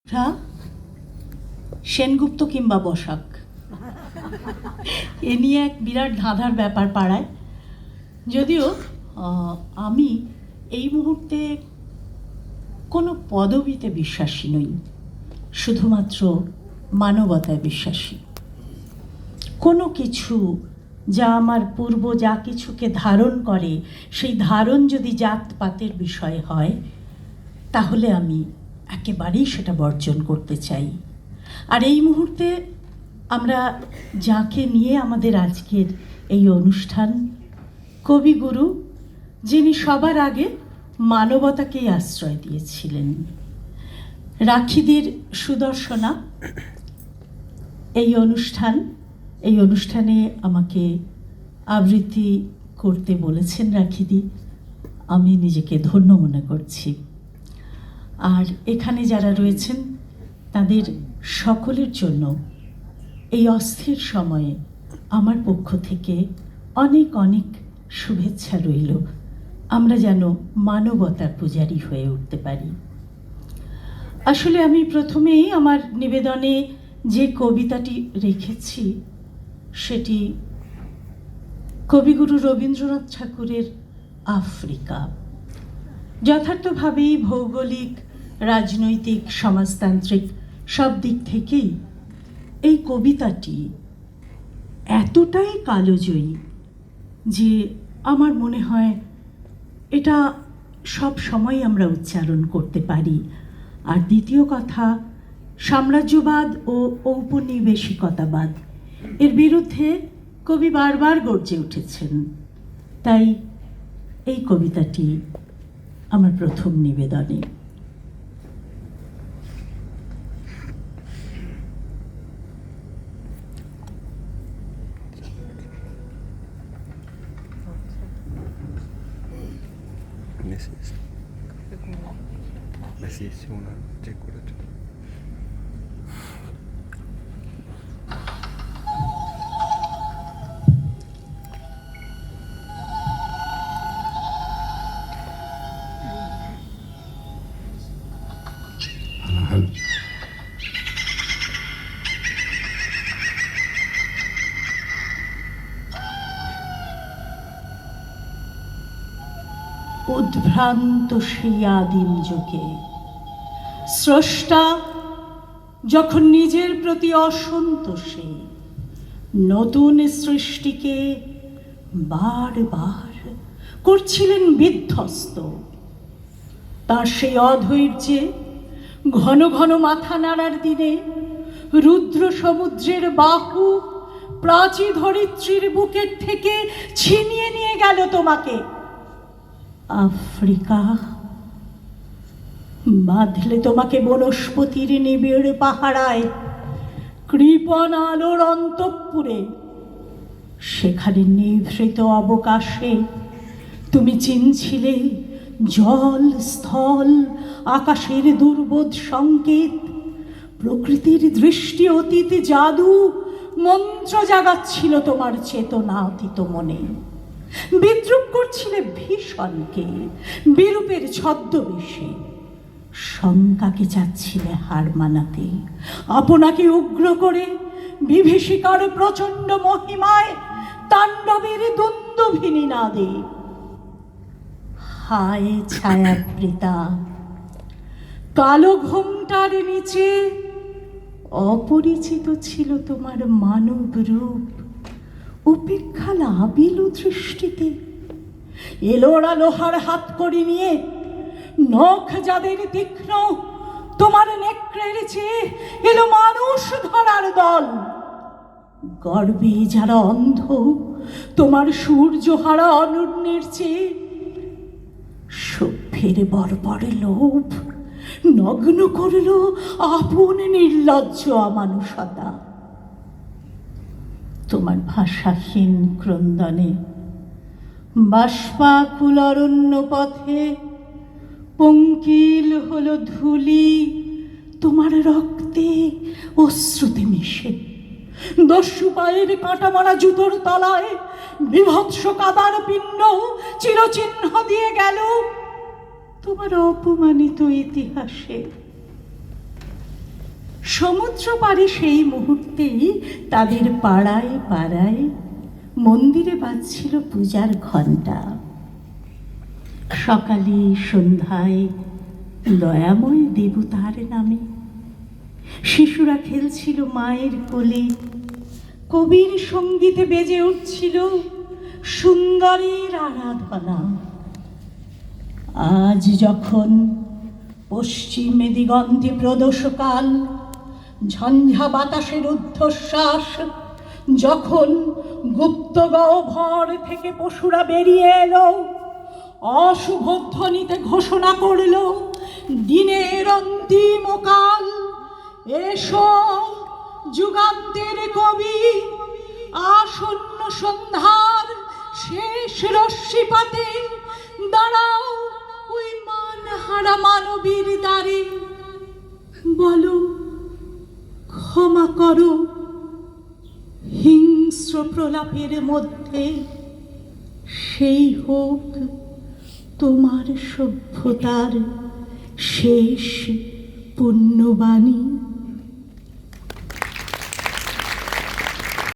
রা সেনগুপ্ত কিংবা বসাক এ নিয়ে এক বিরাট ধাঁধার ব্যাপার পাড়ায়। যদিও আমি এই মুহূর্তে কোনো পদবিতে বিশ্বাসী নই, শুধুমাত্র মানবতায় বিশ্বাসী। কোনো কিছু যা আমার পূর্ব যা কিছুকে ধারণ করে, সেই ধারণ যদি জাতপাতের বিষয় হয়, তাহলে আমি একেবারেই সেটা বর্জন করতে চাই। আর এই মুহূর্তে আমরা যাকে নিয়ে আমাদের আজকের এই অনুষ্ঠান, কবিগুরু, যিনি সবার আগে মানবতাকেই আশ্রয় দিয়েছিলেন। রাখিদির সুদর্শনা এই অনুষ্ঠানে আমাকে আবৃত্তি করতে বলেছেন রাখিদি। আমি নিজেকে ধন্য মনে করছি। আর এখানে যারা রয়েছেন তাদের সকলের জন্য এই অস্থির সময়ে আমার পক্ষ থেকে অনেক অনেক শুভেচ্ছা রইল। আমরা যেন মানবতার পূজারী হয়ে উঠতে পারি। আসলে আমি প্রথমেই আমার নিবেদনে যে কবিতাটি রেখেছি সেটি কবিগুরু রবীন্দ্রনাথ ঠাকুরের আফ্রিকা। যথার্থভাবেই ভৌগোলিক, রাজনৈতিক, সমাজতান্ত্রিক সব দিক থেকেই এই কবিতাটি এতটাই কালজয়ী যে আমার মনে হয় এটা সব সময় আমরা উচ্চারণ করতে পারি। আর দ্বিতীয় কথা, সাম্রাজ্যবাদ ও ঔপনিবেশিকতাবাদ এর বিরুদ্ধে কবি বারবার গর্জে উঠেছেন। তাই এই কবিতাটি আমার প্রথম নিবেদনে। উদ্ভ্রান্ত সেই আদিম যুগে স্রষ্টা যখন নিজের প্রতি অসন্তোষে নতুন সৃষ্টিকে বারবার করছিলেন বিধ্বস্ত, তার সেই অধৈর্যে ঘন ঘন মাথা নাড়ার দিনে রুদ্র সমুদ্রের বাহু প্রাচী ধরিত্রীর বুকের থেকে ছিনিয়ে নিয়ে গেল তোমাকে। আফ্রিকা বাঁধলে তোমাকে বনস্পতির নিবিড় পাহারায়, কৃপণ আলোর অন্তঃপুরে। সেখানে নিভৃত অবকাশে তুমি চিনছিলে জল, স্থল, আকাশের দুর্বোধ সংকেত। প্রকৃতির দৃষ্টি অতীত জাদু মন্ত্র জাগাচ্ছিল তোমার চেতনা অতীত মনে। বিদ্রুপ করছিলে ভীষণকে বিরূপের ছদ্মবেশে। শঙ্কাকে চাচ্ছিলে হার মানাতে, আপনাকে উগ্র করে বিভীষিকার প্রচণ্ড মহিমায় তাণ্ডবের দ্বন্দ্বভিনী নাদে। হায় ছায়াবৃতা, কালো ঘোমটার নিচে অপরিচিত ছিল তোমার মানব রূপ। উপেক্ষা লাবিল দৃষ্টিতে এলোরা লোহার হাত করি নিয়ে, নখ যাদের তীক্ষ্ণ তোমার নেকড়ের চেয়ে এলো মানুষ ধরার দল। গর্বে যারা অন্ধ তোমার সূর্যহারা অনন্যের চেয়ে, সভ্যের বর্বর লোভ নগ্ন করল আপন নির্লজ্জ অমানুষতা। তোমার ভাষাহীন ক্রন্দনে বাষ্পাকুল অরণ্য পথে পঙ্কিল হলো ধূলি তোমার রক্তে অশ্রুতে মিশে। দস্যু পায়ের কাঁটা মারা জুতোর তলায় বিভৎস কাদার পিণ্ড চিরচিহ্ন দিয়ে গেল তোমার অপমানিত ইতিহাসে। সমুদ্র পাড়ে সেই মুহূর্তেই তাদের পাড়ায় পাড়ায় মন্দিরে বাজছিল পূজার ঘণ্টা। সকালে সন্ধ্যায় দয়াময় দেবতার নামে শিশুরা খেলছিল মায়ের কোলে, কবির সঙ্গীতে বেজে উঠছিল সুন্দরের আরাধনা। আজ যখন পশ্চিমে দিগন্তে প্রদোষকাল, ঝঞ্ঝা বাতাসের ঊর্ধ্বশ্বাস, যখন গুপ্ত গহ্বর থেকে পশুরা বেরিয়ে এলো, অশুভ ধ্বনিতে ঘোষণা করল দিনের অন্তিম কাল। এসো যুগান্তের কবি, আসন্ন সন্ধ্যার শেষ রশ্মিপাতে দাঁড়াও ওই মানহারা মানবীর দ্বারে, বলো ক্ষমা করো হিংস্র প্রলাপের মধ্যে, সেই হোক তোমার সভ্যতার শেষ পুণ্যবাণী।